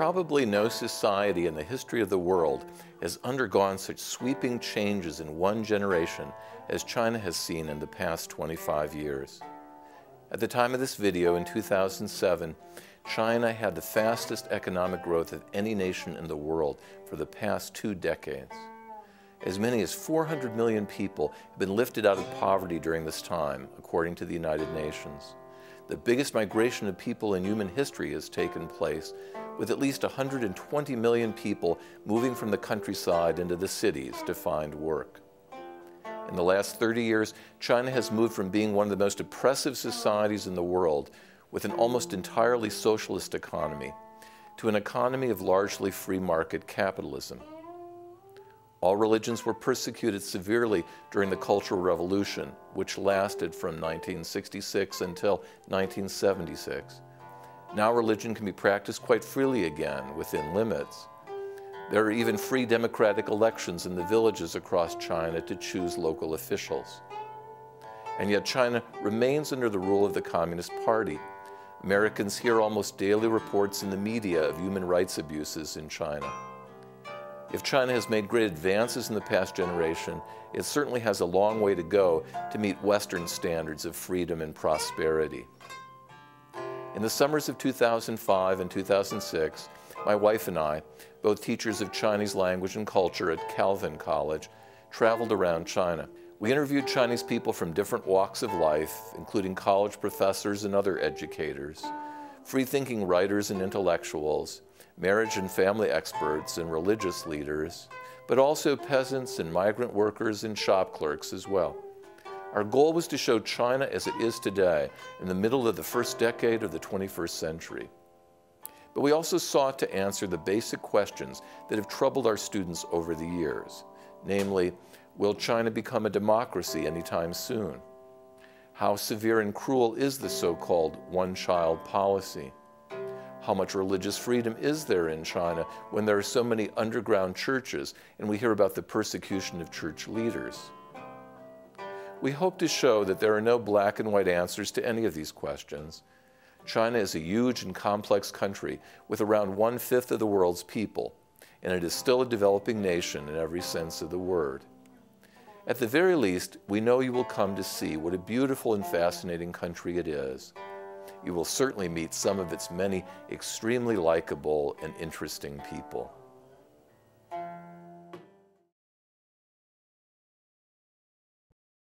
Probably no society in the history of the world has undergone such sweeping changes in one generation as China has seen in the past 25 years. At the time of this video in 2007, China had the fastest economic growth of any nation in the world for the past 2 decades. As many as 400 million people have been lifted out of poverty during this time, according to the United Nations. The biggest migration of people in human history has taken place, with at least 120 million people moving from the countryside into the cities to find work. In the last 30 years, China has moved from being one of the most oppressive societies in the world, with an almost entirely socialist economy, to an economy of largely free market capitalism. All religions were persecuted severely during the Cultural Revolution, which lasted from 1966 until 1976. Now religion can be practiced quite freely again, within limits. There are even free democratic elections in the villages across China to choose local officials. And yet China remains under the rule of the Communist Party. Americans hear almost daily reports in the media of human rights abuses in China. If China has made great advances in the past generation, it certainly has a long way to go to meet Western standards of freedom and prosperity. In the summers of 2005 and 2006, my wife and I, both teachers of Chinese language and culture at Calvin College, traveled around China. We interviewed Chinese people from different walks of life, including college professors and other educators, free-thinking writers and intellectuals, marriage and family experts and religious leaders, but also peasants and migrant workers and shop clerks as well. Our goal was to show China as it is today, in the middle of the first decade of the 21st century. But we also sought to answer the basic questions that have troubled our students over the years, namely, will China become a democracy anytime soon? How severe and cruel is the so-called one-child policy? How much religious freedom is there in China when there are so many underground churches and we hear about the persecution of church leaders? We hope to show that there are no black and white answers to any of these questions. China is a huge and complex country with around 1/5 of the world's people, and it is still a developing nation in every sense of the word. At the very least, we know you will come to see what a beautiful and fascinating country it is. You will certainly meet some of its many extremely likable and interesting people.